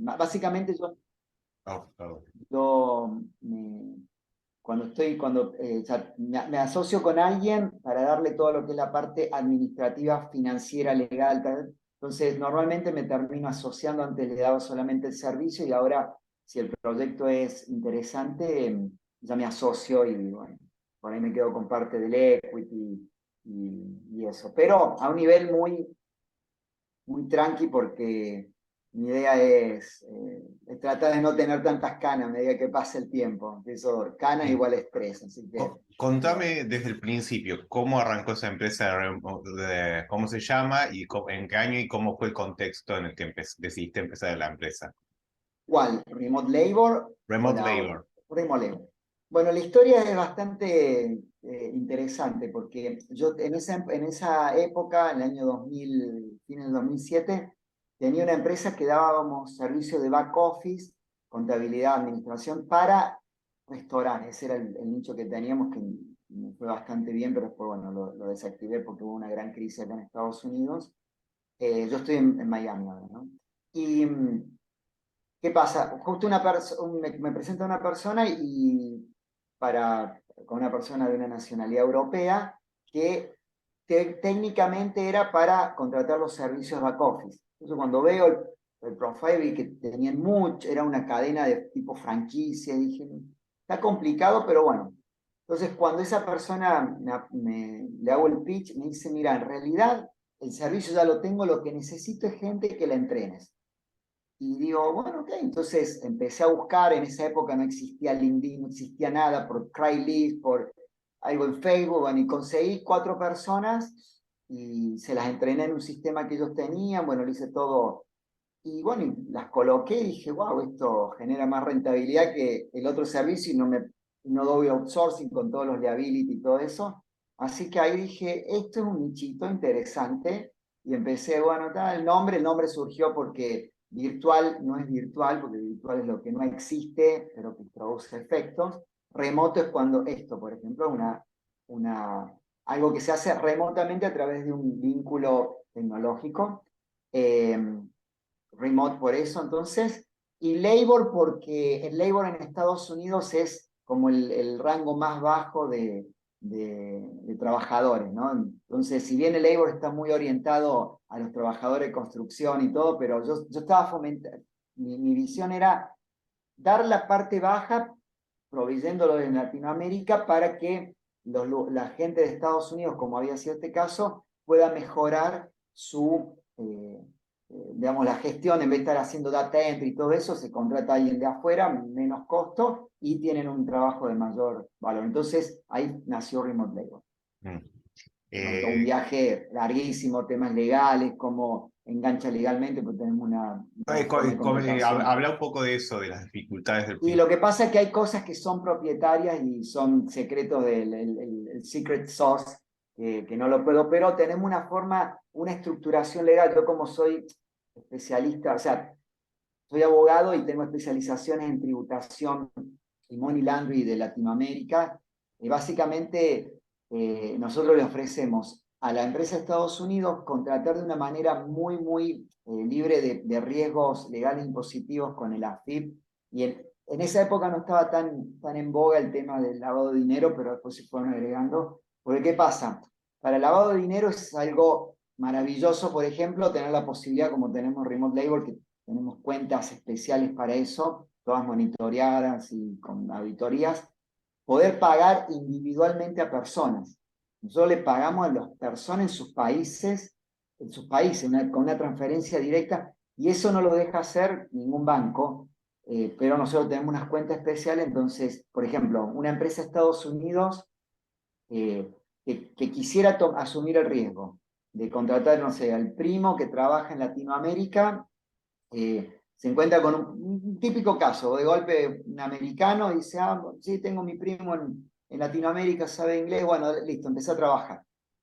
básicamente Oh, oh. yo o sea, me asocio con alguien para darle todo lo que es la parte administrativa, financiera, legal, tal. Entonces, normalmente me termino asociando, antes le daba solamente el servicio y ahora, si el proyecto es interesante, ya me asocio y bueno, por ahí me quedo con parte del equity y eso. Pero a un nivel muy tranqui porque mi idea es tratar de no tener tantas canas a medida que pase el tiempo. Eso, canas Sí. igual estrés, así que, bueno. Contame desde el principio, ¿cómo arrancó esa empresa? ¿Cómo se llama y en qué año y cómo fue el contexto en el que decidiste empezar la empresa? ¿Cuál? ¿Remote Labor o Remote la otra? Labor. Remote Labor. Bueno, la historia es bastante interesante porque yo en esa época, en el año 2000, fines del 2007, tenía una empresa que dábamos servicio de back office, contabilidad, administración para restaurantes. Ese era el nicho que teníamos, que me fue bastante bien, pero después, bueno, lo desactivé porque hubo una gran crisis acá en Estados Unidos. Yo estoy en Miami ahora, ¿no? Y ¿qué pasa? Justo me presenta una persona con una persona de una nacionalidad europea que técnicamente era para contratar los servicios back office. Entonces cuando veo el profile vi que tenían mucho, era una cadena de tipo franquicia, dije, está complicado, pero bueno. Entonces cuando esa persona le hago el pitch, me dice, mira, en realidad el servicio ya lo tengo, lo que necesito es gente que la entrenes. Y digo, bueno, ok, entonces empecé a buscar, en esa época no existía LinkedIn, no existía nada, por Craigslist, por algo en Facebook, bueno, y conseguí 4 personas y se las entrené en un sistema que ellos tenían, bueno, lo hice todo, y bueno, y las coloqué y dije, wow, esto genera más rentabilidad que el otro servicio y no doy outsourcing con todos los liability y todo eso. Así que ahí dije, esto es un nichito interesante y empecé, bueno, el nombre surgió porque virtual no es virtual, porque virtual es lo que no existe, pero que produce efectos. Remoto es cuando esto, por ejemplo, algo que se hace remotamente a través de un vínculo tecnológico. Eh, Remote por eso, entonces, y labor porque el labor en Estados Unidos es como el rango más bajo de trabajadores, ¿no? Entonces, si bien el labor está muy orientado a los trabajadores de construcción y todo, pero yo estaba fomentando, mi visión era dar la parte baja, proveyéndolo en Latinoamérica para que la gente de Estados Unidos, como había sido este caso, pueda mejorar digamos, la gestión. En vez de estar haciendo data entry y todo eso, se contrata a alguien de afuera, menos costo, y tienen un trabajo de mayor valor. Entonces, ahí nació Remote Labor. Mm. Bueno, todo un viaje larguísimo, temas legales, cómo engancha legalmente, porque tenemos una forma de contratación. Habla un poco de eso, de las dificultades del Y principio. lo que pasa es que hay cosas que son propietarias y son secretos del el secret sauce, que no lo puedo, pero tenemos una forma, una estructuración legal. Yo como soy especialista, o sea, soy abogado y tengo especializaciones en tributación y money laundry de Latinoamérica. Básicamente, nosotros le ofrecemos a la empresa de Estados Unidos contratar de una manera muy libre de riesgos legales impositivos con el AFIP. Y en esa época no estaba tan en boga el tema del lavado de dinero, pero después se fueron agregando. Porque, ¿qué pasa? Para el lavado de dinero es algo maravilloso, por ejemplo, tener la posibilidad, como tenemos Remote Labor, que tenemos cuentas especiales para eso, todas monitoreadas y con auditorías, poder pagar individualmente a personas. Nosotros le pagamos a las personas en sus países, con una transferencia directa, y eso no lo deja hacer ningún banco, pero nosotros tenemos unas cuentas especiales. Entonces, por ejemplo, una empresa de Estados Unidos eh, que quisiera asumir el riesgo de contratar, no sé, al primo que trabaja en Latinoamérica, se encuentra con un típico caso, de golpe un americano dice, sí, tengo mi primo en Latinoamérica, sabe inglés, bueno, listo, empecé a trabajar.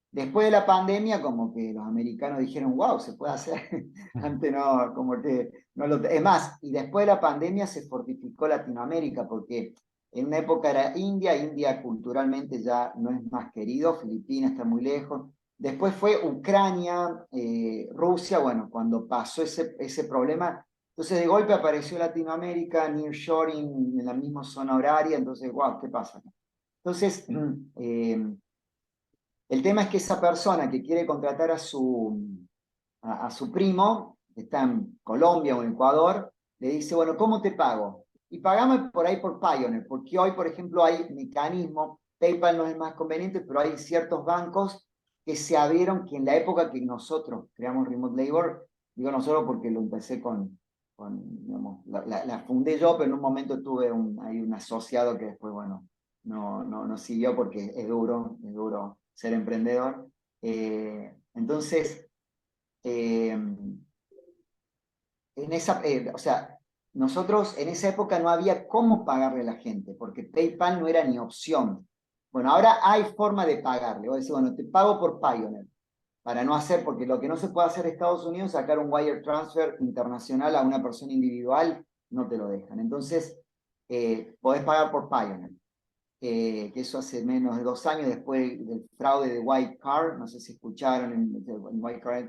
Después de la pandemia, como que los americanos dijeron, wow, se puede hacer. Antes no, como que no lo... Es más, y después de la pandemia se fortificó Latinoamérica, porque en una época era India culturalmente ya no es más querido, Filipinas está muy lejos. Después fue Ucrania, Rusia, bueno, cuando pasó ese problema, Entonces de golpe apareció Latinoamérica, nearshoring en la misma zona horaria, entonces, wow, ¿qué pasa acá? Entonces, el tema es que esa persona que quiere contratar a su primo, que está en Colombia o en Ecuador, le dice, bueno, ¿cómo te pago? Y pagame por ahí por Pioneer, porque hoy, por ejemplo, hay mecanismos, PayPal no es el más conveniente, pero hay ciertos bancos que se abrieron que en la época que nosotros creamos Remote Labor, digo nosotros porque lo empecé digamos, la fundé yo, pero en un momento tuve hay un asociado que después, bueno, no siguió porque es duro ser emprendedor. Entonces, eh, o sea, nosotros en esa época no había cómo pagarle a la gente, porque PayPal no era ni opción. Bueno, ahora hay forma de pagarle. Vos decís, bueno, te pago por Pioneer, para no hacer, porque lo que no se puede hacer en Estados Unidos, sacar un wire transfer internacional a una persona individual, no te lo dejan. Entonces, podés pagar por Pioneer. Que eso hace menos de 2 años después del fraude de White Card, no sé si escucharon en White Card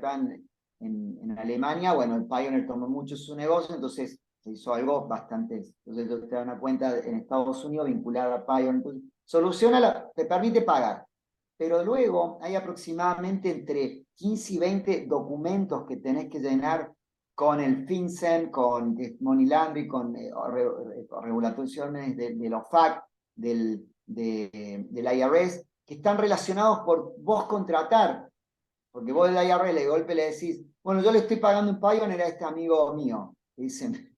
en Alemania, bueno, el Pioneer tomó mucho su negocio, entonces se hizo algo bastante, entonces te dan una cuenta en Estados Unidos vinculada a Pioneer, entonces te permite pagar, pero luego hay aproximadamente entre 15 y 20 documentos que tenés que llenar con el FinCEN, con Money Laundry, con regulaciones de los FAC, del IRS, que están relacionados por vos contratar, porque vos del IRS de golpe le decís, bueno, yo le estoy pagando un Pioneer a este amigo mío. Y dicen,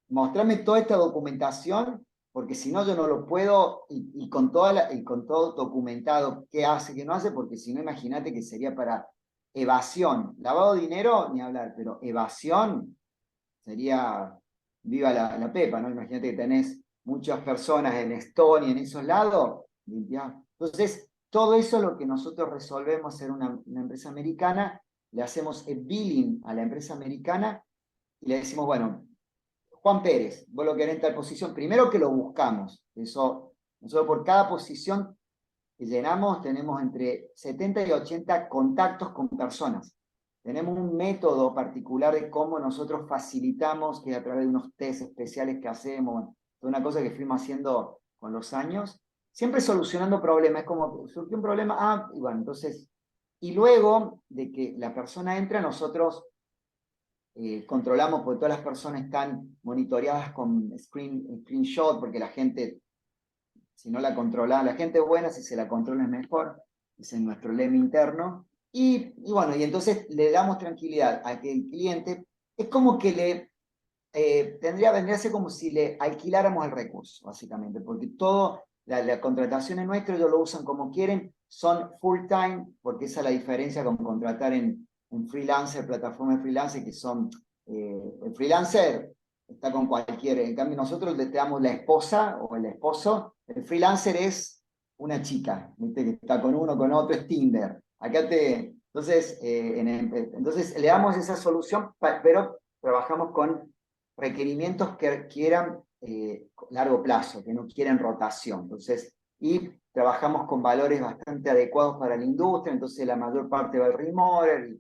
mostrame toda esta documentación, porque si no yo no lo puedo, y con todo documentado qué hace, qué no hace, porque si no imagínate que sería para evasión. Lavado de dinero, ni hablar, pero evasión sería viva la pepa, ¿no? Imagínate que tenés muchas personas en Estonia, en esos lados, limpiar. Entonces, todo eso es lo que nosotros resolvemos ser una empresa americana, le hacemos el billing a la empresa americana y le decimos, bueno, Juan Pérez, vos lo querés en tal posición, primero que lo buscamos, eso, nosotros por cada posición que llenamos tenemos entre 70 y 80 contactos con personas. Tenemos un método particular de cómo nosotros facilitamos, que es a través de unos test especiales que hacemos, una cosa que fuimos haciendo con los años, siempre solucionando problemas. Es como, surgió un problema, y bueno, entonces, y luego de que la persona entra, nosotros controlamos, porque todas las personas están monitoreadas con screenshot, porque la gente si no la controla, la gente buena, si se la controla es mejor, ese es nuestro lema interno. Bueno, y entonces le damos tranquilidad a que el cliente, es como que vendría a ser como si le alquiláramos el recurso, básicamente, porque todo, la contratación es nuestra, ellos lo usan como quieren, son full time, porque esa es la diferencia con contratar en freelancer, plataformas de freelancer, que son, el freelancer está con cualquiera, en cambio nosotros le damos la esposa o el esposo, el freelancer es una chica, ¿viste? Que está con uno, con otro, es Tinder. Entonces le damos esa solución, pero trabajamos con requerimientos que quieran largo plazo, que no quieren rotación. Entonces, y trabajamos con valores bastante adecuados para la industria, entonces la mayor parte va al remote,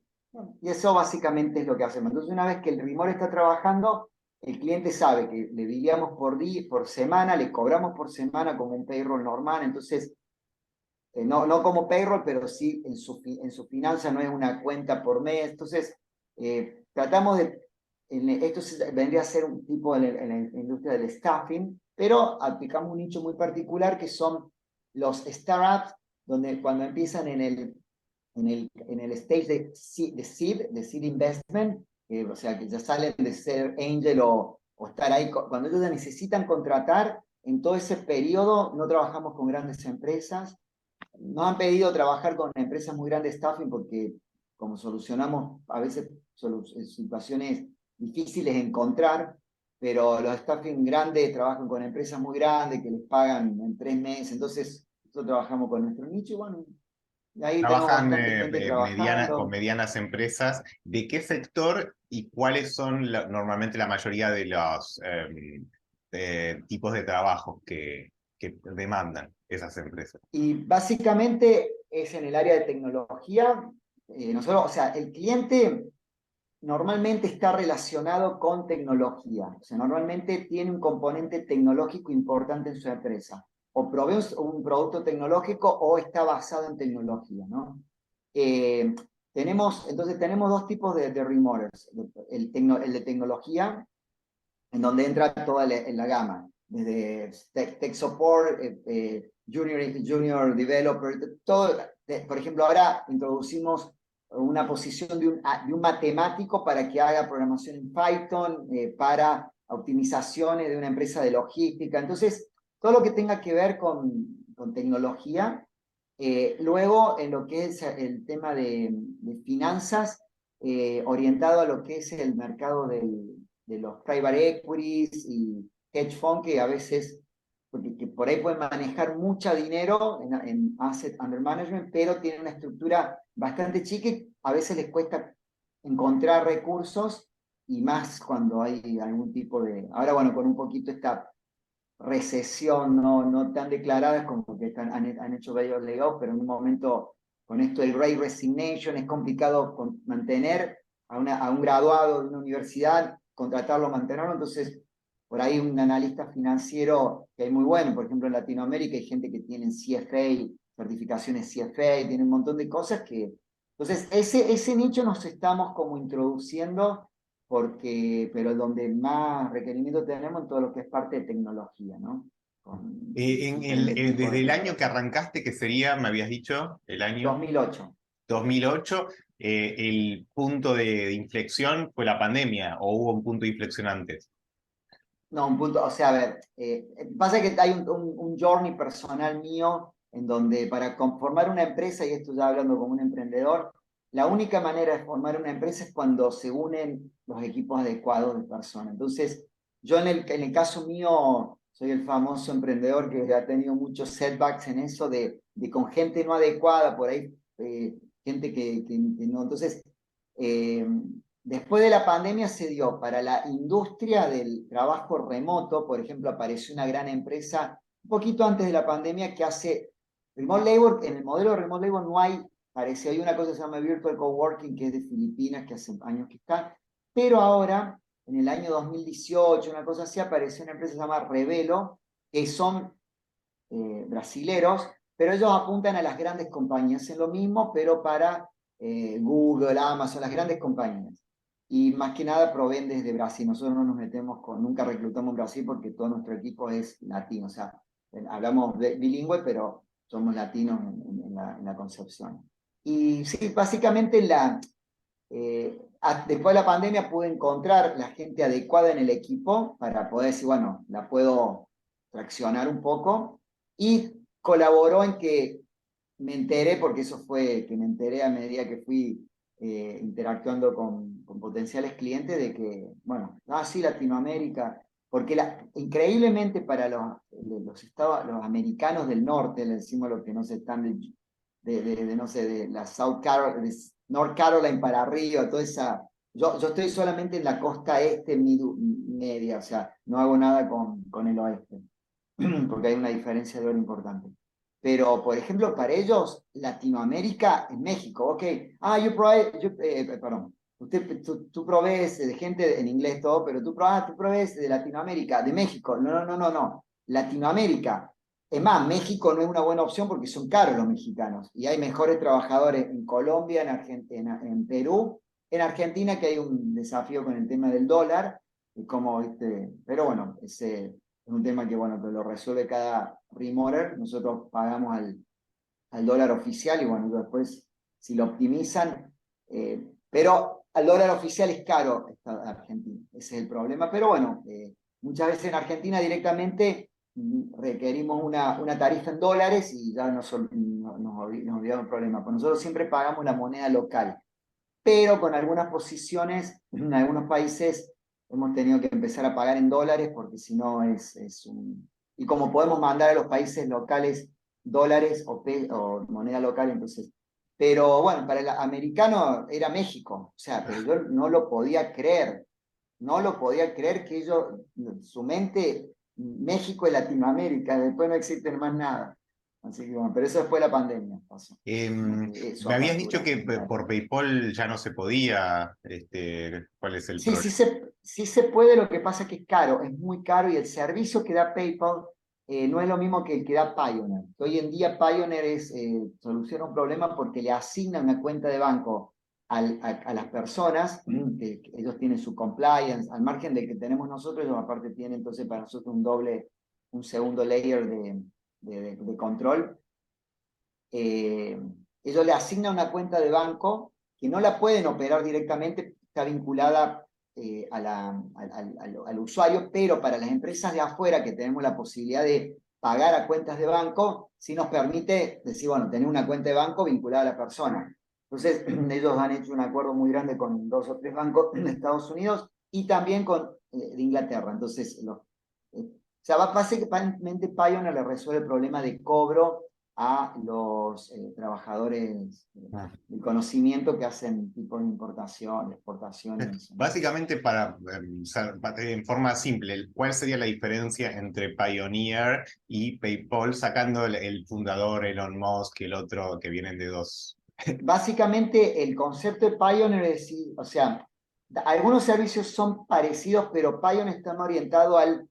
y eso básicamente es lo que hacemos. Entonces, una vez que el remote está trabajando, el cliente sabe que le billamos por semana, le cobramos por semana como un payroll normal, entonces, no como payroll, pero sí en su finanza no es una cuenta por mes, entonces tratamos esto vendría a ser un tipo en la industria del staffing, pero aplicamos un nicho muy particular que son los startups, donde cuando empiezan en el stage de seed investment, o sea, que ya salen de ser angel o estar ahí, cuando ellos ya necesitan contratar, en todo ese periodo no trabajamos con grandes empresas, nos han pedido trabajar con empresas muy grandes de staffing porque como solucionamos a veces situaciones difíciles de encontrar, pero los staffing grandes trabajan con empresas muy grandes que les pagan en 3 meses, entonces nosotros trabajamos con nuestro nicho y bueno, ahí tenemos Trabajan bastante gente con trabajando. medianas empresas. ¿De qué sector y cuáles son normalmente la mayoría de los tipos de trabajo que demandan esas empresas? Y básicamente es en el área de tecnología. Nosotros, o sea, el cliente normalmente está relacionado con tecnología. O sea, normalmente tiene un componente tecnológico importante en su empresa. O provee un producto tecnológico o está basado en tecnología, ¿no? Eh, entonces tenemos dos tipos de remoters. El de tecnología, en donde entra toda la gama, desde tech support, junior developer, todo. Por ejemplo, ahora introducimos una posición de un matemático para que haga programación en Python, para optimizaciones de una empresa de logística. Entonces, todo lo que tenga que ver con tecnología. Luego, en lo que es el tema de finanzas, orientado a lo que es el mercado de los private equities y hedge fund, que a veces, porque que por ahí pueden manejar mucho dinero en asset under management, pero tienen una estructura bastante chica y a veces les cuesta encontrar recursos, y más cuando hay algún tipo de... Ahora, bueno, con un poquito esta recesión no tan declaradas, como que han hecho varios legados, pero en un momento con esto del Great Resignation es complicado mantener a un graduado de una universidad, contratarlo, mantenerlo. Entonces por ahí un analista financiero que hay muy bueno, por ejemplo en Latinoamérica hay gente que tiene CFA, certificaciones CFA, tiene un montón de cosas que... Entonces ese nicho nos estamos como introduciendo, pero donde más requerimiento tenemos en todo lo que es parte de tecnología, ¿no? Con diferentes tipos de Desde el año que tecnología. arrancaste, que sería, me habías dicho, el año 2008. 2008, el punto de inflexión fue la pandemia, o hubo un punto de inflexión antes. No, un punto, o sea, a ver, pasa que hay un journey personal mío en donde para formar una empresa, y esto ya hablando como un emprendedor, la única manera de formar una empresa es cuando se unen los equipos adecuados de personas. Entonces, yo en el caso mío soy el famoso emprendedor que ha tenido muchos setbacks en eso de con gente no adecuada, por ahí, gente que no. Entonces, eh, después de la pandemia se dio para la industria del trabajo remoto. Por ejemplo, apareció una gran empresa un poquito antes de la pandemia que hace remote labor. En el modelo de remote labor no hay, parece, hay una cosa que se llama Virtual Coworking, que es de Filipinas, que hace años que está, pero ahora, en el año 2018, una cosa así, apareció una empresa que se llama Revelo, que son brasileros, pero ellos apuntan a las grandes compañías, en lo mismo, pero para Google, Amazon, las grandes compañías. Y más que nada proveen desde Brasil. Nosotros no nos metemos nunca reclutamos en Brasil porque todo nuestro equipo es latino. O sea, hablamos bilingüe, pero somos latinos en la concepción. Y sí, básicamente después de la pandemia pude encontrar la gente adecuada en el equipo para poder decir, bueno, la puedo traccionar un poco, y colaboró en que me enteré, porque eso fue que me enteré a medida que fui interactuando con potenciales clientes, de que, bueno, sí, Latinoamérica, porque increíblemente para los americanos del norte, le decimos los que no se están no sé, de la North Carolina para arriba, toda esa... Yo estoy solamente en la costa este media, o sea, no hago nada con el oeste, porque hay una diferencia de hora importante. Pero, por ejemplo, para ellos, Latinoamérica es México, ok. Perdón, tú provees de gente en inglés todo, pero tú provees de Latinoamérica, de México. No, no, no, no, no. Latinoamérica. Es más, México no es una buena opción porque son caros los mexicanos. Y hay mejores trabajadores en Colombia, en Argentina, en Perú, en Argentina, que hay un desafío con el tema del dólar. Pero bueno, es un tema que, bueno, que lo resuelve cada remoter. Nosotros pagamos al dólar oficial y, bueno, después si lo optimizan, pero al dólar oficial es caro Argentina, ese es el problema. Pero bueno, muchas veces en Argentina directamente requerimos una tarifa en dólares y ya nos olvidamos el problema. Pues nosotros siempre pagamos la moneda local, pero con algunas posiciones, en algunos países hemos tenido que empezar a pagar en dólares, porque si no es un... Y como podemos mandar a los países locales dólares o moneda local, entonces... Pero bueno, para el americano era México, o sea, pero yo no lo podía creer, no lo podía creer que ellos, su mente, México y Latinoamérica, después no existen más nada. Así que bueno, pero eso después de la pandemia pasó. Como que su Me habías dicho apertura. que por PayPal ya no se podía. ¿Cuál es el Sí, problema? sí se puede, lo que pasa es que es caro, es muy caro y el servicio que da PayPal no es lo mismo que el que da Pioneer. Hoy en día Pioneer soluciona un problema porque le asigna una cuenta de banco a las personas, que ellos tienen su compliance, al margen de que tenemos nosotros, ellos aparte tienen entonces para nosotros un segundo layer de control. eh, Ellos le asignan una cuenta de banco que no la pueden operar directamente, está vinculada al usuario, pero para las empresas de afuera que tenemos la posibilidad de pagar a cuentas de banco, sí nos permite decir, bueno, tener una cuenta de banco vinculada a la persona. Entonces, ellos han hecho un acuerdo muy grande con 2 o 3 bancos de Estados Unidos y también con de Inglaterra. Entonces, o sea, básicamente Pioneer le resuelve el problema de cobro a los trabajadores del conocimiento que hacen tipo de importación, exportación y eso, ¿no? Básicamente, en forma simple, ¿cuál sería la diferencia entre Pioneer y PayPal, sacando el fundador Elon Musk y el otro que vienen de dos? Básicamente el concepto de Pioneer es decir, o sea, algunos servicios son parecidos, pero Pioneer está más orientado al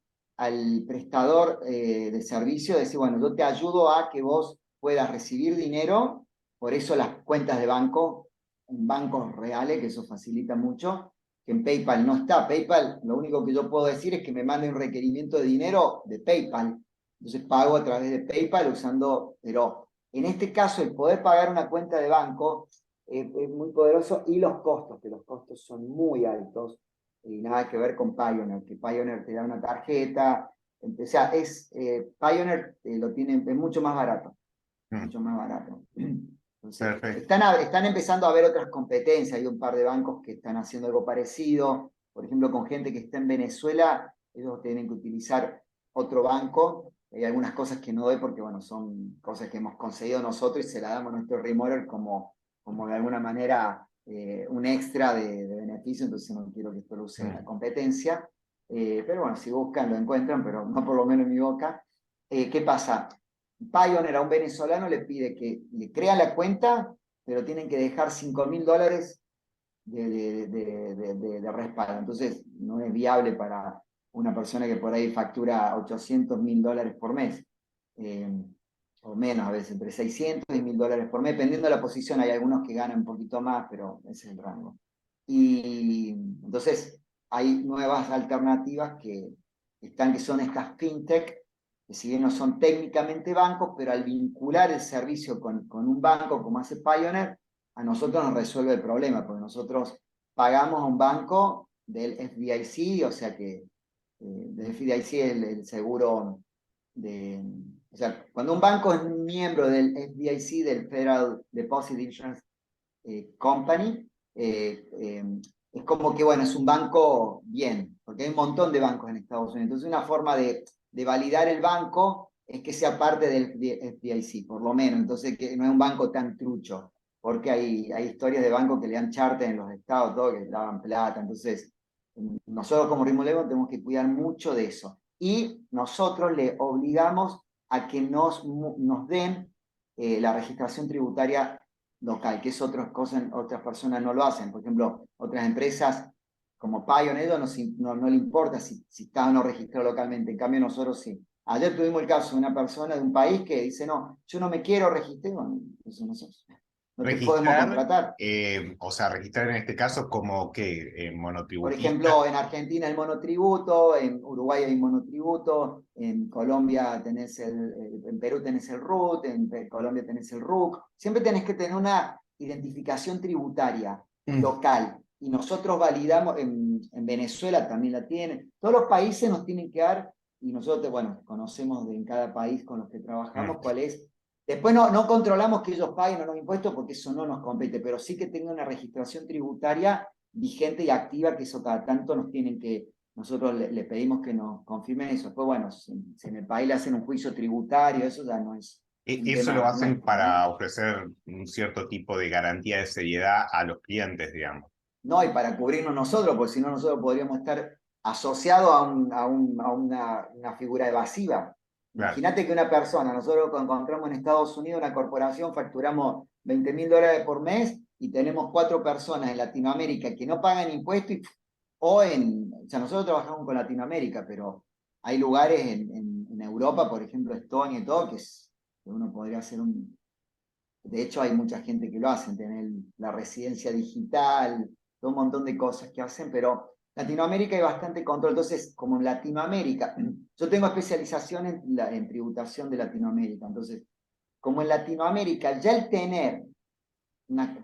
prestador de servicio, decir, bueno, yo te ayudo a que vos puedas recibir dinero, por eso las cuentas de banco, en bancos reales, que eso facilita mucho, que en PayPal no está. PayPal, lo único que yo puedo decir es que me mande un requerimiento de dinero de PayPal. Entonces pago a través de PayPal usando, pero en este caso, el poder pagar una cuenta de banco es muy poderoso y los costos, que los costos son muy altos y nada que ver con Pioneer, que Pioneer te da una tarjeta, o sea, Pioneer lo tiene, es mucho más barato, Mm, mucho más barato. Entonces, perfecto. están empezando a haber otras competencias, hay un par de bancos que están haciendo algo parecido, por ejemplo, con gente que está en Venezuela, ellos tienen que utilizar otro banco, hay algunas cosas que no doy porque, bueno, son cosas que hemos conseguido nosotros y se la damos a nuestro remodeler como de alguna manera un extra de beneficio, entonces no quiero que esto lo use la Mm. competencia, pero bueno, si buscan lo encuentran, pero no por lo menos en mi boca. ¿Qué pasa? Pioneer a un venezolano le pide que le crea la cuenta, pero tienen que dejar $5.000 de respaldo. Entonces, no es viable para una persona que por ahí factura $800.000 por mes, eh, o menos a veces, entre 600 y $1.000 por mes, dependiendo de la posición. Hay algunos que ganan un poquito más, pero ese es el rango. Y entonces, hay nuevas alternativas que son estas fintech, que si bien no son técnicamente bancos, pero al vincular el servicio con un banco como hace Pioneer, a nosotros nos resuelve el problema, porque nosotros pagamos a un banco del FDIC, o sea que del FDIC es el seguro de... O sea, cuando un banco es un miembro del FDIC, del Federal Deposit Insurance Company, es como que, bueno, es un banco bien, porque hay un montón de bancos en Estados Unidos. Entonces, una forma de validar el banco es que sea parte del FDIC, por lo menos. Entonces, que no es un banco tan trucho, porque hay historias de bancos que le dan charter en los estados, todo, que le daban plata. Entonces, nosotros como Ritmo Levo tenemos que cuidar mucho de eso. Y nosotros le obligamos a que nos den la registración tributaria local, que es otras personas no lo hacen. Por ejemplo, otras empresas como Pioneer no le importa si está o no registrado localmente, en cambio nosotros sí. Ayer tuvimos el caso de una persona de un país que dice, no, yo no me quiero registrar, bueno, eso no te podemos Registrar, contratar. o sea, registrar en este caso como que Por monotributista. ejemplo, en Argentina el monotributo, en Uruguay hay monotributo, en Colombia en Perú tenés el RUT, en Colombia tenés el RUC. Siempre tenés que tener una identificación tributaria Mm. local. Y nosotros validamos, en Venezuela también la tienen. Todos los países nos tienen que dar, y nosotros, bueno, conocemos en cada país con los que trabajamos Mm. cuál es. Después no controlamos que ellos paguen o no impuestos porque eso no nos compete, pero sí que tengan una registración tributaria vigente y activa, que eso cada tanto nosotros le pedimos que nos confirmen eso. Después, bueno, si en el país le hacen un juicio tributario, eso ya no es un Eso lo tema hacen nuestro, ¿no? para ofrecer un cierto tipo de garantía de seriedad a los clientes, digamos. No, y para cubrirnos nosotros, porque si no nosotros podríamos estar asociados a una figura evasiva. Claro. Imagínate que una persona, nosotros cuando encontramos en Estados Unidos una corporación, facturamos $20.000 por mes y tenemos 4 personas en Latinoamérica que no pagan impuestos, o sea, nosotros trabajamos con Latinoamérica, pero hay lugares en Europa, por ejemplo, Estonia y todo, que uno podría hacer de hecho hay mucha gente que lo hace, tener la residencia digital, todo un montón de cosas que hacen, pero Latinoamérica hay bastante control. Entonces, como en Latinoamérica, yo tengo especialización en tributación de Latinoamérica. Entonces, como en Latinoamérica, ya el tener,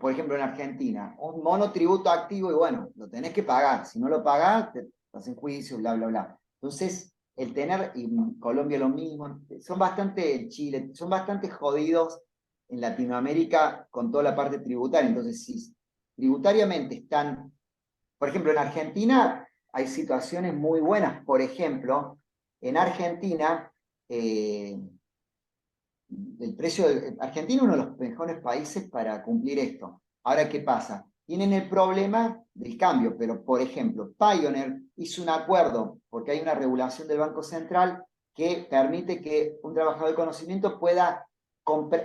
por ejemplo en Argentina, un monotributo activo, y bueno, lo tenés que pagar. Si no lo pagás, te hacen juicio, bla, bla, bla. Entonces, el tener, y en Colombia lo mismo, son bastante, en Chile, son bastante jodidos en Latinoamérica con toda la parte tributaria. Entonces, si tributariamente están, por ejemplo, en Argentina hay situaciones muy buenas. Por ejemplo, en Argentina, el precio de Argentina es uno de los mejores países para cumplir esto. Ahora, ¿qué pasa? Tienen el problema del cambio, pero por ejemplo, Pioneer hizo un acuerdo, porque hay una regulación del Banco Central que permite que un trabajador de conocimiento pueda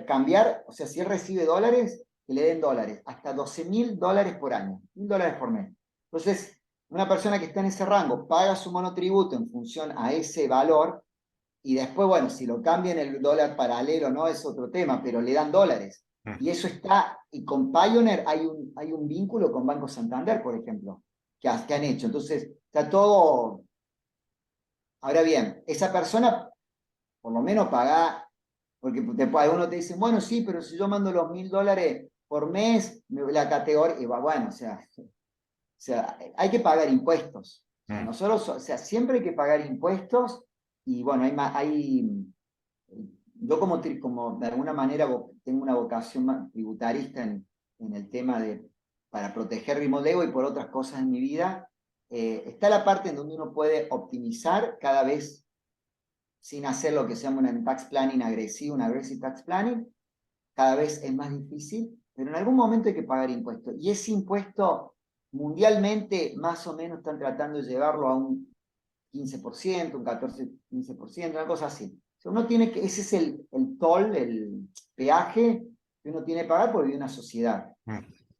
cambiar, o sea, si él recibe dólares, que le den dólares, hasta $12.000 por año, $1.000 por mes. Entonces, una persona que está en ese rango paga su monotributo en función a ese valor, y después, bueno, si lo cambian el dólar paralelo, no es otro tema, pero le dan dólares. Y eso está, y con Pioneer hay un vínculo con Banco Santander, por ejemplo, que han hecho. Entonces, está todo. Ahora bien, esa persona por lo menos paga, porque después uno te dice, bueno, sí, pero si yo mando los $1.000 por mes, la categoría, y va, bueno, o sea, hay que pagar impuestos. O sea, nosotros, o sea, siempre hay que pagar impuestos, y bueno, yo como de alguna manera tengo una vocación tributarista en el tema para proteger mi modelo y por otras cosas en mi vida, está la parte en donde uno puede optimizar cada vez sin hacer lo que se llama un tax planning agresivo, un aggressive tax planning. Cada vez es más difícil, pero en algún momento hay que pagar impuestos. Y ese impuesto mundialmente más o menos están tratando de llevarlo a un 15%, un 14, 15%, una cosa así. O sea, ese es el toll, el peaje que uno tiene que pagar por vivir una sociedad.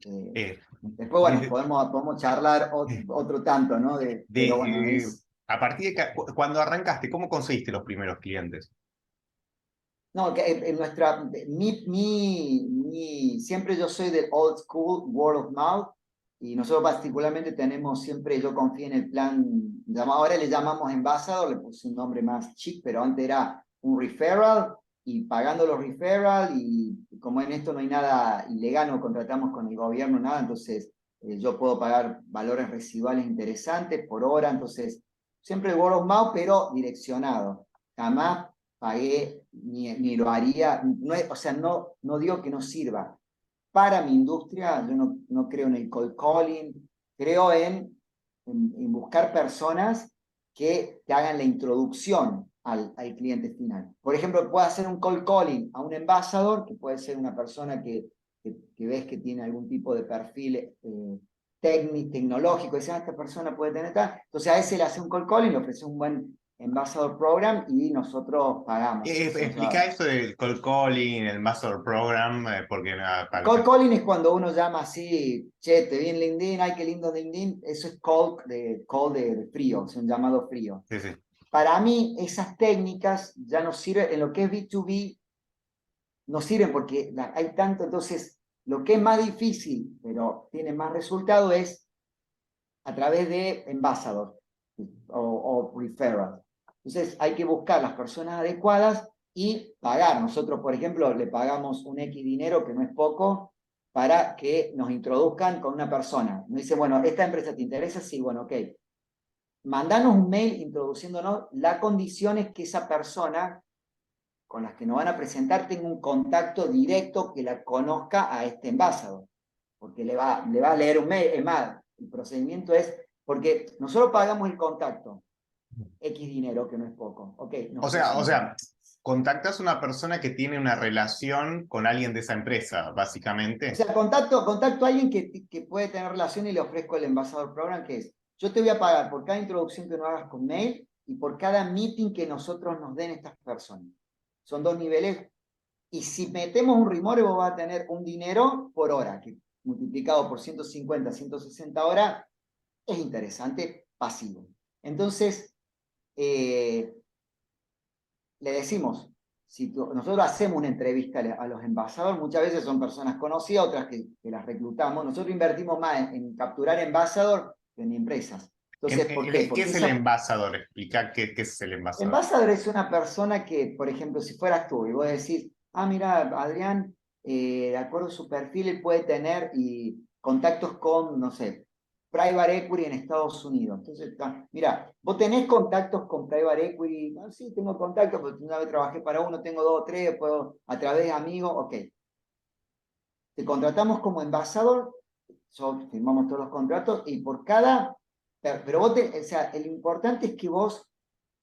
Eh, Después, bueno, podemos charlar otro tanto, ¿no? Pero bueno, a partir de cuando arrancaste, ¿cómo conseguiste los primeros clientes? No, que en siempre yo soy del old school, word of mouth, y nosotros particularmente tenemos siempre, yo confío en el plan, ahora le llamamos Ambassador, le puse un nombre más chic, pero antes era un referral, y pagando los referral, y como en esto no hay nada ilegal, no contratamos con el gobierno, nada, entonces yo puedo pagar valores residuales interesantes por hora, entonces siempre word of mouth, pero direccionado. Jamás pagué ni lo haría, no, o sea, no digo que no sirva. Para mi industria, yo no creo en el cold calling, creo en buscar personas que te hagan la introducción al cliente final. Por ejemplo, puedo hacer un cold calling a un embajador, que puede ser una persona que ves que tiene algún tipo de perfil tecnológico, y dice, esta persona puede tener tal. Entonces a ese le hace un cold calling, le ofrece un buen Ambassador Program y nosotros pagamos. Explica eso del cold calling, el Master Program, porque para los... Cold calling es cuando uno llama así, che, te vi en LinkedIn, ay, qué lindo LinkedIn. Eso es call de frío, es un llamado frío. Sí, sí. Para mí, esas técnicas ya no sirven, en lo que es B2B, no sirven porque hay tanto. Entonces, lo que es más difícil, pero tiene más resultado, es a través de Ambassador o referral. Entonces, hay que buscar las personas adecuadas y pagar. Nosotros, por ejemplo, le pagamos un X dinero, que no es poco, para que nos introduzcan con una persona. Nos dice, bueno, ¿esta empresa te interesa? Sí, bueno, ok. Mandanos un mail introduciéndonos. La condición es que esa persona con las que nos van a presentar tenga un contacto directo que la conozca a este embajador, porque le va a leer un mail. Es más, el procedimiento es, porque nosotros pagamos el contacto, X dinero, que no es poco. Okay, O sea, contactas a una persona que tiene una relación con alguien de esa empresa, básicamente. O sea, contacto a alguien que puede tener relación, y le ofrezco el Ambassador Program, que es, yo te voy a pagar por cada introducción que no hagas con mail, y por cada meeting que nosotros nos den estas personas. Son 2 niveles. Y si metemos un Remore, vos vas a tener un dinero por hora, que multiplicado por 150, 160 horas, es interesante, pasivo. Entonces, le decimos, si nosotros hacemos una entrevista a los envasadores, muchas veces son personas conocidas, otras que las reclutamos. Nosotros invertimos más en capturar envasador que en empresas. Entonces, ¿por qué? ¿Qué Porque es el envasador? Explica qué es el envasador. Embajador es una persona que, por ejemplo, si fueras tú y vos decís, ah, mira, Adrián, de acuerdo a su perfil, él puede tener contactos con, no sé, Private Equity en Estados Unidos. Entonces, mira, vos tenés contactos con Private Equity. Ah, sí, tengo contactos, porque una vez trabajé para uno, tengo 2 o 3, puedo a través de amigos, ok. Te contratamos como embajador, firmamos todos los contratos y por cada, pero vos, o sea, el importante es que vos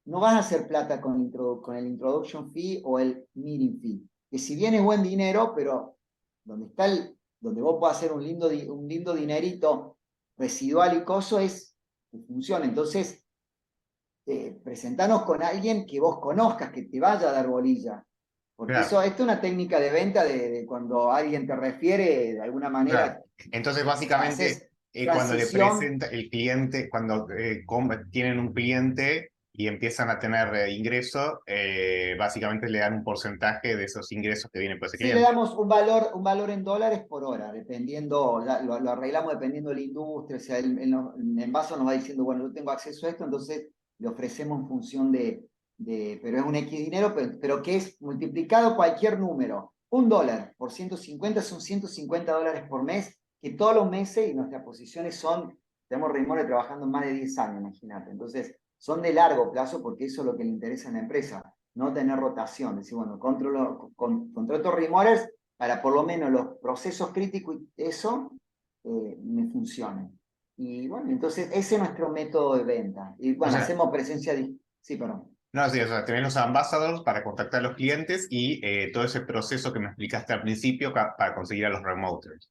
no vas a hacer plata con el introduction fee o el meeting fee, que si bien es buen dinero, pero donde vos puedas hacer un lindo dinerito residual y coso es que funcione. Entonces, presentanos con alguien que vos conozcas, que te vaya a dar bolilla. Porque Claro, esto es una técnica de venta de cuando alguien te refiere, de alguna claro. manera Entonces, básicamente, haces cuando le transición. presenta el cliente, cuando tienen un cliente y empiezan a tener ingreso, básicamente le dan un porcentaje de esos ingresos que vienen por ese Sí, le cliente. damos un valor en dólares por hora, dependiendo, lo arreglamos dependiendo de la industria. O sea, el envaso nos va diciendo, bueno, yo tengo acceso a esto, entonces le ofrecemos en función pero es un X dinero, pero que es multiplicado cualquier número. $1 por 150 son $150 por mes, que todos los meses, y nuestras posiciones tenemos Remore trabajando más de 10 años, imagínate. Entonces, son de largo plazo porque eso es lo que le interesa a la empresa, no tener rotación. Decir, bueno, contrato Remores para por lo menos los procesos críticos y eso me funcione. Y bueno, entonces ese es nuestro método de venta. Y O bueno, sea, hacemos presencia de... Sí, perdón. no, sí, o sea, tenés los ambassadors para contactar a los clientes y todo ese proceso que me explicaste al principio para conseguir a los remoters.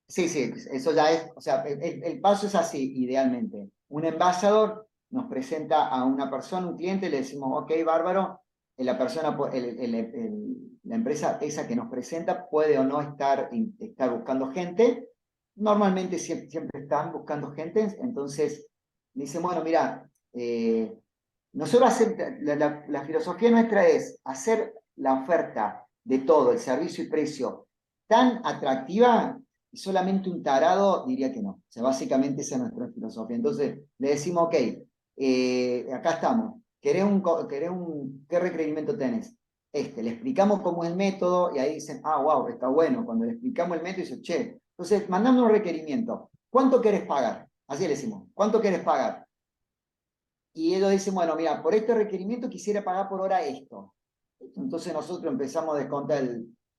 Sí, sí, eso ya es, o sea, el paso es así, idealmente. Un embajador nos presenta a una persona, un cliente, le decimos, ok, bárbaro, la persona, la empresa esa que nos presenta puede o no estar buscando gente. Normalmente siempre están buscando gente, entonces dicen, bueno, mira, nosotros la filosofía nuestra es hacer la oferta de todo, el servicio y precio, tan atractiva y solamente un tarado diría que no. O sea, básicamente esa es nuestra filosofía. Entonces le decimos, ok, acá estamos. ¿Qué requerimiento tenés? Le explicamos cómo es el método y ahí dicen, ah, wow, está bueno. Cuando le explicamos el método, dice, che, entonces mandame un requerimiento. ¿Cuánto querés pagar? Así le decimos, ¿cuánto querés pagar? Y ellos dicen, bueno, mira, por este requerimiento quisiera pagar por hora esto. Entonces nosotros empezamos a descontar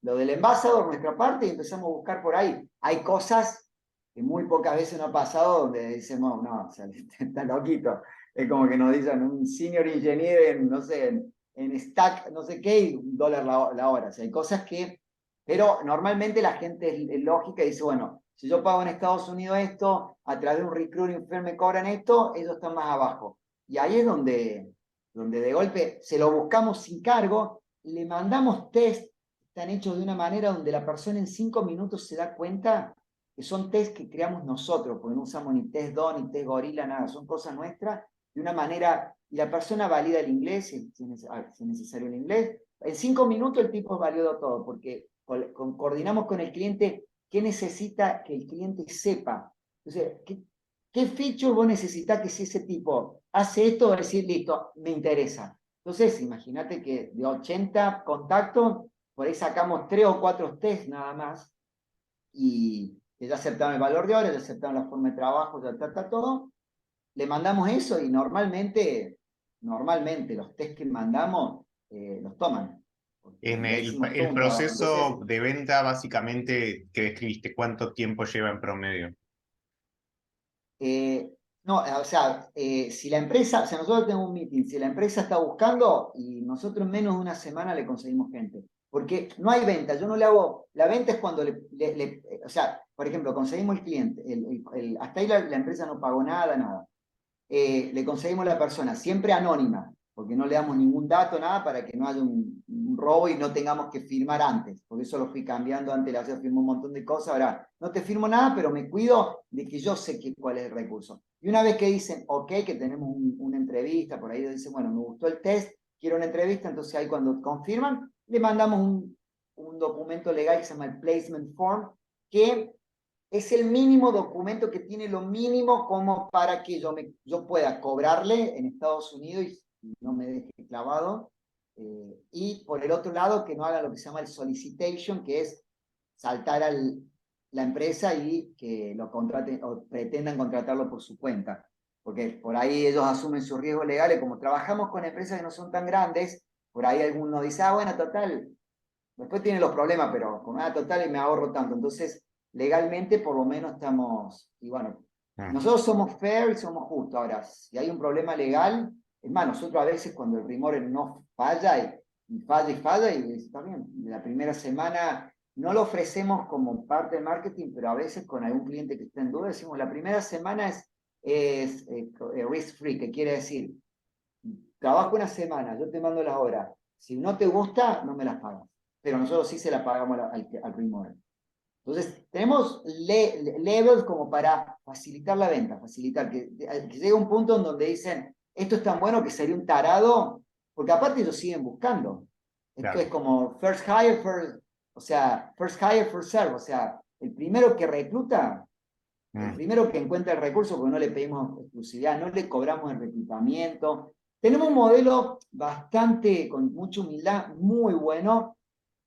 lo del envasador, nuestra parte, y empezamos a buscar por ahí. Hay cosas que muy pocas veces nos ha pasado donde decimos, no, o sea, está loquito. Es como que nos dicen un senior engineer en, no sé, en Stack, no sé qué, y $1 la hora. O sea, hay cosas que, pero normalmente la gente es lógica y dice, bueno, si yo pago en Estados Unidos esto, a través de un recruiting firm me cobran esto, ellos están más abajo. Y ahí es donde de golpe se lo buscamos sin cargo, le mandamos test, están hechos de una manera donde la persona en 5 minutos se da cuenta que son test que creamos nosotros, porque no usamos ni test DO, ni test gorila, nada, son cosas nuestras, de una manera, y la persona valida el inglés, si es necesario el inglés. En 5 minutos el tipo valió todo, porque coordinamos con el cliente qué necesita que el cliente sepa. Entonces, ¿qué feature vos necesitas que si ese tipo hace esto, va a decir, listo, me interesa? Entonces, imagínate que de 80 contactos, por ahí sacamos 3 o 4 test nada más, y ya aceptaron el valor de hora, ya aceptaron la forma de trabajo, ya está todo. Le mandamos eso y normalmente los test que mandamos los toman. Porque En ya hicimos todo el un trabajo. proceso Entonces, de venta, básicamente, que describiste, ¿cuánto tiempo lleva en promedio? no, o sea, si la empresa, o sea, nosotros tenemos un meeting, si la empresa está buscando y nosotros en menos de una semana le conseguimos gente. Porque no hay venta, yo no le hago, la venta es cuando o sea, por ejemplo, conseguimos el cliente, hasta ahí la empresa no pagó nada, nada. le conseguimos la persona, siempre anónima, porque no le damos ningún dato, nada, para que no haya un robo y no tengamos que firmar antes, porque eso lo fui cambiando, antes le hacía firmar un montón de cosas, ahora no te firmo nada, pero me cuido de que yo sé cuál es el recurso. Y una vez que dicen, ok, que tenemos una entrevista, por ahí dicen, bueno, me gustó el test, quiero una entrevista, entonces ahí cuando confirman, le mandamos un documento legal que se llama el placement form, que es el mínimo documento que tiene lo mínimo como para que yo pueda cobrarle en Estados Unidos y no me deje clavado. Y por el otro lado, que no haga lo que se llama el solicitation, que es saltar a la empresa y que lo contraten o pretendan contratarlo por su cuenta. Porque por ahí ellos asumen sus riesgos legales. Como trabajamos con empresas que no son tan grandes, por ahí alguno dice, ah, bueno, total, después tiene los problemas, pero con una total y me ahorro tanto. Entonces, legalmente por lo menos estamos, y bueno, nosotros somos fair y somos justos. Ahora, si hay un problema legal, es más, nosotros a veces cuando el Remore no falla y falla y falla, y está bien, la primera semana no lo ofrecemos como parte del marketing, pero a veces con algún cliente que está en duda, decimos, la primera semana es risk free, que quiere decir, trabajo una semana, yo te mando las horas, si no te gusta, no me las pagas, pero nosotros sí se las pagamos al Remore. Entonces, tenemos levels como para facilitar la venta, facilitar que llegue un punto en donde dicen, esto es tan bueno que sería un tarado, porque aparte ellos siguen buscando. Esto Claro. es como first hire, o sea, first hire, first serve, o sea, el primero que recluta, el primero que encuentra el recurso, porque no le pedimos exclusividad, no le cobramos el reclutamiento. Tenemos un modelo bastante, con mucha humildad, muy bueno,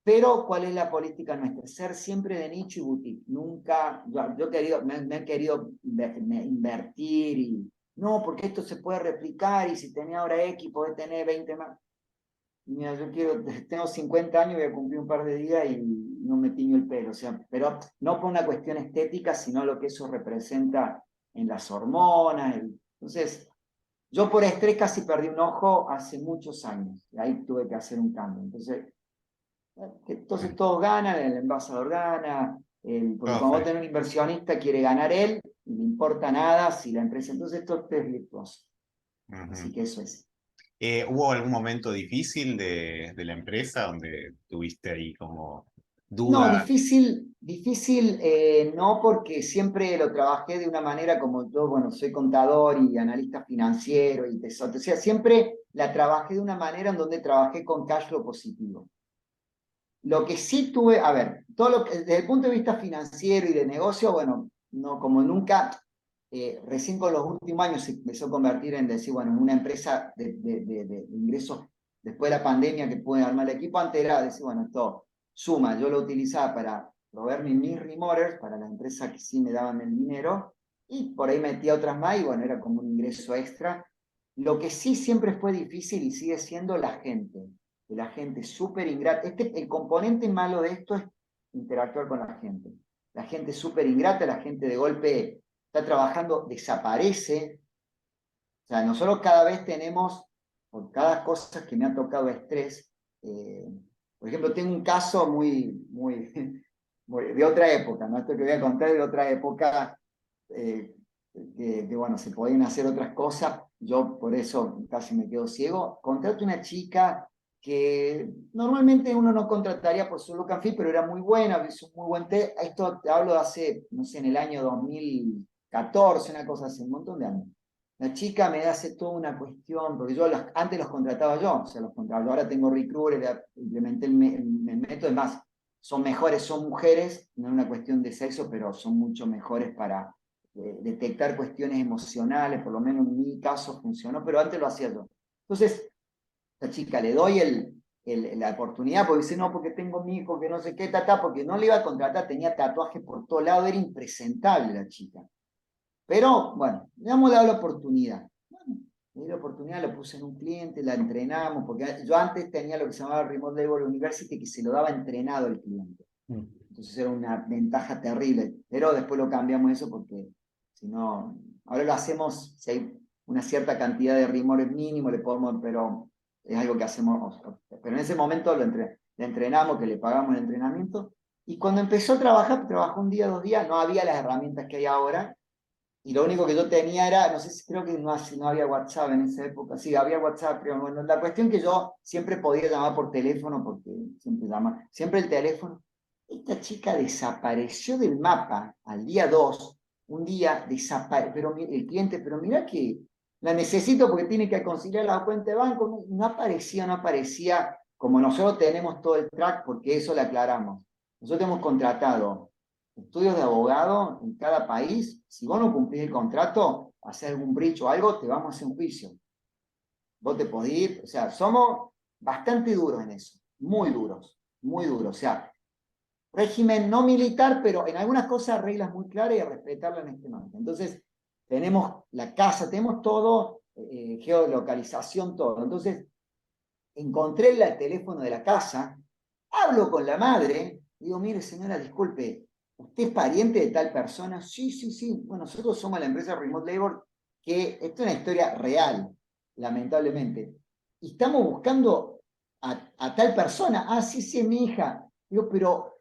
pero ¿cuál es la política nuestra? Ser siempre de nicho y boutique. Nunca, me han querido invertir y no, porque esto se puede replicar y si tenía ahora X, podés tener 20 más. Mira, tengo 50 años, voy a cumplir un par de días y no me tiño el pelo. O sea, pero no por una cuestión estética, sino lo que eso representa en las hormonas. Entonces, yo por estrés casi perdí un ojo hace muchos años. Y ahí tuve que hacer un cambio. Entonces todos ganan, el envasador gana, porque Todo cuando vos feliz. tenés un inversionista quiere ganar él, y no importa nada si la empresa, entonces esto es virtuoso. Así que eso es. ¿Hubo algún momento difícil de la empresa donde tuviste ahí como No, duda? difícil no, porque siempre lo trabajé de una manera como yo, bueno, soy contador y analista financiero y tesoro, o sea, siempre la trabajé de una manera en donde trabajé con cash flow positivo. Lo que sí tuve, a ver, todo lo que, desde el punto de vista financiero y de negocio, bueno, no, como nunca, recién con los últimos años se empezó a convertir en decir, bueno, en una empresa de ingresos después de la pandemia que puede armar el equipo. Antes era decir, bueno, esto suma, yo lo utilizaba para proveerme mis remoters, para las empresas que sí me daban el dinero, y por ahí metía otras más, y bueno, era como un ingreso extra. Lo que sí siempre fue difícil y sigue siendo la gente, de la gente súper ingrata. El componente malo de esto es interactuar con la gente. La gente súper ingrata, la gente de golpe está trabajando, desaparece. O sea, nosotros cada vez tenemos, por cada cosa que me ha tocado estrés, por ejemplo, tengo un caso de otra época, ¿no? Esto que voy a contar es de otra época, eh, bueno, se podían hacer otras cosas, yo por eso casi me quedo ciego. Contrato una chica que normalmente uno no contrataría por su look and feel, pero era muy buena, hizo un muy buen té. Esto te hablo de hace, no sé, en el año 2014, una cosa así, un montón de años. La chica me hace toda una cuestión, porque yo antes los contrataba yo, o sea, los contrataba yo, ahora tengo recruiter, implementé el método, además, son mejores, son mujeres, no es una cuestión de sexo, pero son mucho mejores para detectar cuestiones emocionales, por lo menos en mi caso funcionó, pero antes lo hacía yo. Entonces, a la chica le doy la oportunidad, porque dice, no, porque tengo mi hijo, que no sé qué, porque no le iba a contratar, tenía tatuajes por todo lado, era impresentable la chica. Pero bueno, le hemos dado la oportunidad. Bueno, le di la oportunidad, lo puse en un cliente, la entrenamos, porque yo antes tenía lo que se llamaba Remote Labor University, que se lo daba entrenado al cliente. Entonces era una ventaja terrible, pero después lo cambiamos eso porque si no, ahora lo hacemos, si hay una cierta cantidad de rumores mínimo, le podemos, pero es algo que hacemos, pero en ese momento le entrenamos, que le pagamos el entrenamiento, y cuando empezó a trabajar, trabajó un día, 2 días, no había las herramientas que hay ahora, y lo único que yo tenía era, no sé si creo que no había WhatsApp en esa época, sí, había WhatsApp, pero bueno, la cuestión que yo siempre podía llamar por teléfono, porque siempre el teléfono. Esta chica desapareció del mapa al día 2 un día desapareció, pero el cliente, pero mira que la necesito porque tiene que conciliar la cuenta de banco, no aparecía, no aparecía, como nosotros tenemos todo el track, porque eso le aclaramos. Nosotros hemos contratado estudios de abogado en cada país. Si vos no cumplís el contrato, hacer algún breach o algo, te vamos a hacer un juicio. Vos te podés ir, o sea, somos bastante duros en eso, muy duros, muy duros. O sea, régimen no militar, pero en algunas cosas reglas muy claras y a respetarlas en este momento. Entonces, tenemos la casa, tenemos todo, geolocalización, todo. Entonces, encontré el teléfono de la casa, hablo con la madre, digo, mire señora, disculpe, ¿usted es pariente de tal persona? Sí, sí, sí. Bueno, nosotros somos la empresa Remote Labor, que esto es una historia real, lamentablemente. Y estamos buscando a tal persona. Ah, sí, sí, mi hija. Digo, pero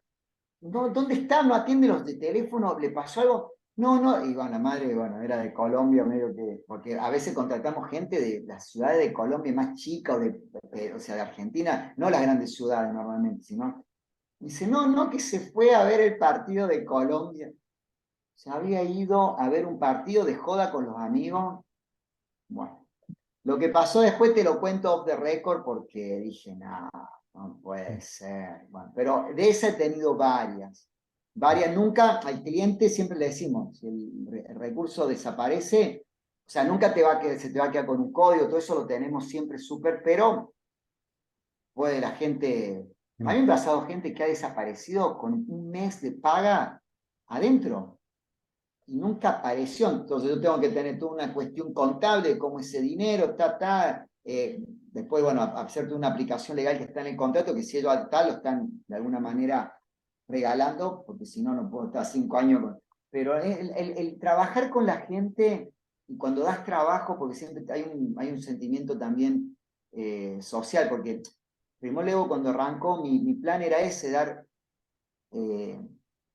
no, ¿dónde está? No atiende los de teléfono, ¿le pasó algo? No, no, y bueno, la madre, bueno, era de Colombia, medio que, porque a veces contratamos gente de las ciudades de Colombia más chicas, o sea, de Argentina, no las grandes ciudades normalmente, sino, dice, no, no, que se fue a ver el partido de Colombia, se había ido a ver un partido de joda con los amigos, bueno, lo que pasó después te lo cuento off the record porque dije, no, no puede ser. Bueno, pero de esa he tenido varias. Varias, nunca, al cliente siempre le decimos, si el recurso desaparece, o sea, nunca se te va a quedar con un código, todo eso lo tenemos siempre súper, pero puede la gente, a mí me ha pasado gente que ha desaparecido con un mes de paga adentro y nunca apareció. Entonces yo tengo que tener toda una cuestión contable de cómo ese dinero está. Después, bueno, hacerte una aplicación legal que está en el contrato, que si ellos tal lo están de alguna manera regalando, porque si no, no puedo estar 5 años con... Pero el trabajar con la gente, y cuando das trabajo, porque siempre hay un sentimiento también social, porque primero luego cuando arrancó, mi plan era ese, eh,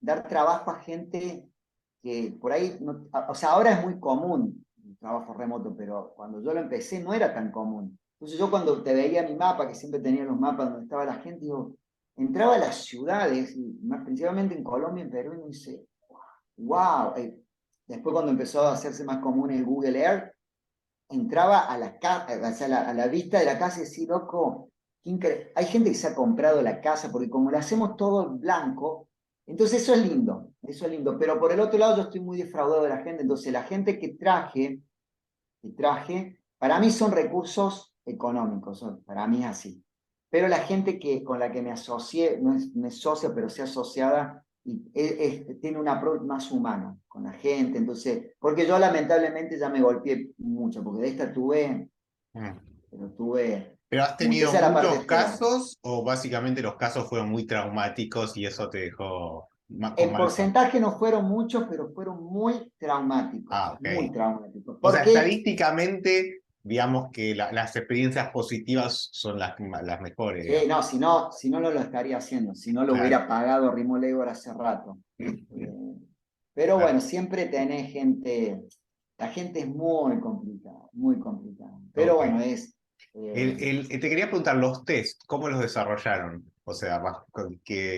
dar trabajo a gente que por ahí, no, o sea, ahora es muy común el trabajo remoto, pero cuando yo lo empecé no era tan común. Entonces yo cuando te veía mi mapa, que siempre tenía los mapas donde estaba la gente, digo, entraba a las ciudades, más principalmente en Colombia, en Perú, y me dice, wow. Después cuando empezó a hacerse más común el Google Earth, entraba o sea, a la vista de la casa y decía, loco, hay gente que se ha comprado la casa, porque como le hacemos todo en blanco, entonces eso es lindo, pero por el otro lado yo estoy muy defraudado de la gente, entonces la gente que traje, para mí son recursos económicos, para mí es así. Pero la gente con la que me asocié, no es socia, pero sí asociada, y tiene un approach más humano con la gente. Entonces, porque yo lamentablemente ya me golpeé mucho, porque de esta tuve ¿Pero has mucho, tenido esa es la parte muchos fea. casos o básicamente los casos fueron muy traumáticos y eso te dejó con En mal sabor? porcentaje no fueron muchos, pero fueron Ah, muy ok. traumáticos. O sea, Porque estadísticamente, digamos que las experiencias positivas son las mejores, sí, digamos. no, si no lo estaría haciendo, si no lo Claro, hubiera pagado Rimo Labor hace rato. Pero claro. bueno, siempre tenés gente, la gente es muy complicada, muy complicada. Pero Ok. bueno, eh, Te quería preguntar, los test, ¿cómo los desarrollaron? O sea,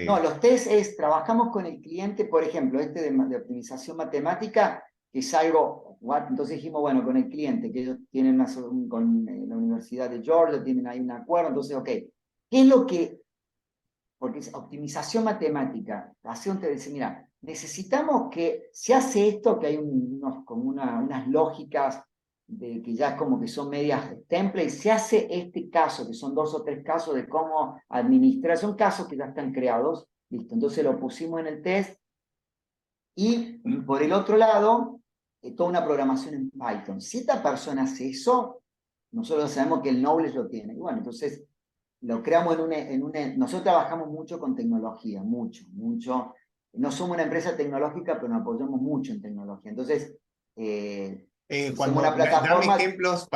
no, los test trabajamos con el cliente, por ejemplo, de optimización matemática, que es algo, entonces dijimos, bueno, con el cliente, que ellos tienen con la Universidad de Georgia, tienen ahí un acuerdo, entonces, ok, ¿qué es lo que porque es optimización matemática? Te dice, mira, necesitamos que se hace esto, que hay como unas lógicas que ya es como que son medias templates, se hace este caso, que son 2 o 3 casos de cómo administrar, son casos que ya están creados, listo, entonces lo pusimos en el test y por el otro lado, toda una programación en Python. Si esta persona hace eso, nosotros sabemos que el knowledge lo tiene. Y bueno, entonces lo creamos nosotros trabajamos mucho con tecnología, mucho, mucho. No somos una empresa tecnológica, pero nos apoyamos mucho en tecnología. Entonces, hicimos una Dame plataforma, ejemplos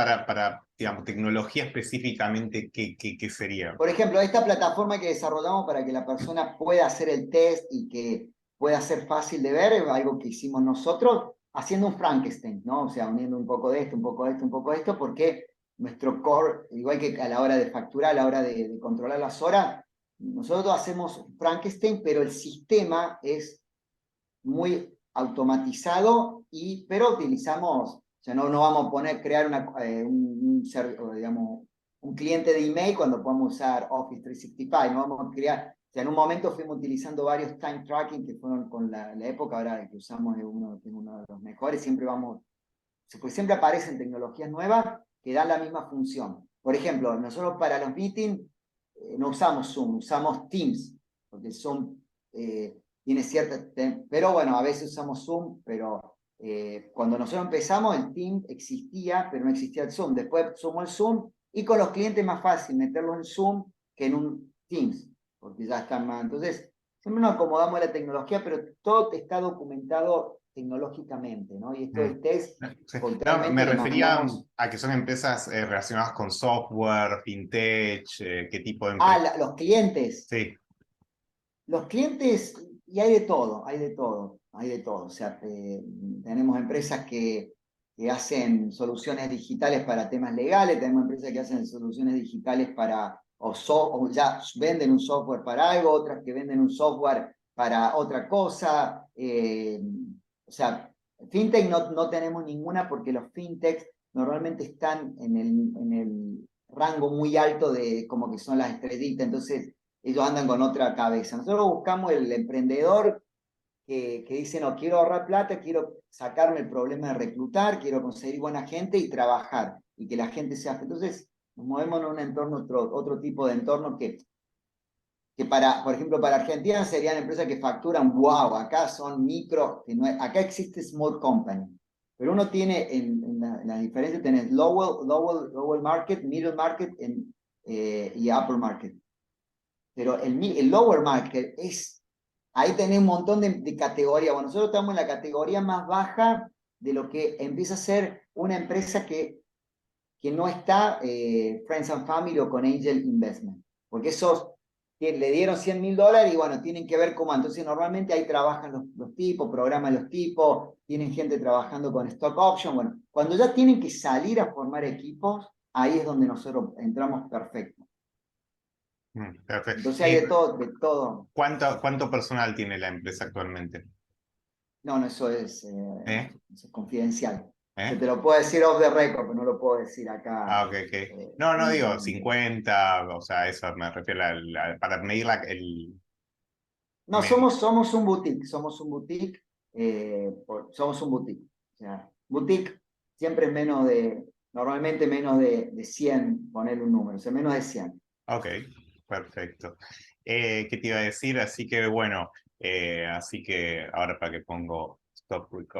digamos, tecnología específicamente, ¿qué sería? por ejemplo, esta plataforma que desarrollamos para que la persona pueda hacer el test y que pueda ser fácil de ver, es algo que hicimos nosotros. haciendo un Frankenstein, ¿no? O sea, uniendo un poco de esto, un poco de esto, un poco de esto, porque nuestro core, igual que a la hora de facturar, a la hora de controlar las horas, nosotros hacemos Frankenstein, pero el sistema es muy automatizado, pero utilizamos, o sea, no vamos a poner, crear digamos, un cliente de email cuando podemos usar Office 365, no vamos a crear, o sea, en un momento fuimos utilizando varios time tracking que fueron con la época, ahora que usamos es uno de los mejores, siempre vamos, pues siempre aparecen tecnologías nuevas que dan la misma función. Por ejemplo, nosotros para los meetings no usamos Zoom, usamos Teams, porque Zoom tiene cierta... Pero bueno, a veces usamos Zoom, pero cuando nosotros empezamos el Team existía, pero no existía el Zoom. Después sumó el Zoom y con los clientes es más fácil meterlos en Zoom que en un Teams, porque ya están más... Entonces, siempre nos acomodamos a la tecnología, pero todo está documentado tecnológicamente, ¿no? Y esto Mm. del test, Sí. No, contrariamente me le refería mandamos... a que son empresas relacionadas con software, fintech, qué tipo de empresas. Los clientes. Sí, Los clientes, y hay de todo, hay de todo, hay de todo. O sea, tenemos empresas que hacen soluciones digitales para temas legales, tenemos empresas que hacen soluciones digitales para, o ya venden un software para algo, otras que venden un software para otra cosa. O sea, fintech no tenemos ninguna porque los fintechs normalmente están en el rango muy alto de como que son las estrellitas, entonces ellos andan con otra cabeza. Nosotros buscamos el emprendedor que dice, no, quiero ahorrar plata, quiero sacarme el problema de reclutar, quiero conseguir buena gente y trabajar, y que la gente sea... Entonces, nos movemos en un entorno, otro tipo de entorno que por ejemplo, para Argentina serían empresas que facturan, wow, acá son micro, que no acá existe small company, pero uno tiene en la diferencia, tenés lower market, middle market y upper market. Pero el lower market ahí tenés un montón de categorías. Bueno, nosotros estamos en la categoría más baja de lo que empieza a ser una empresa que no está Friends and Family o con Angel Investment, porque esos que le dieron $100.000 y bueno, tienen que ver cómo. Entonces normalmente ahí trabajan los tipos, programan los tipos, tienen gente trabajando con stock option. Bueno, cuando ya tienen que salir a formar equipos, ahí es donde nosotros entramos perfecto. perfecto. Entonces hay de todo, de todo. ¿Cuánto personal tiene la empresa actualmente? No, no, ¿Eh? eso es confidencial. Se ¿Eh? te lo puedo decir off the record, pero no lo puedo decir acá. Ah, ok, ok. eh, No, no digo públicamente. 50, o sea, eso me refiero para medir No, medio. somos un boutique, somos un boutique. O sea, boutique siempre es normalmente menos de 100, ponerle un número, o sea, menos de 100. Ok, perfecto. ¿Qué te iba a decir? Así que bueno, así que ahora para que pongo stop record.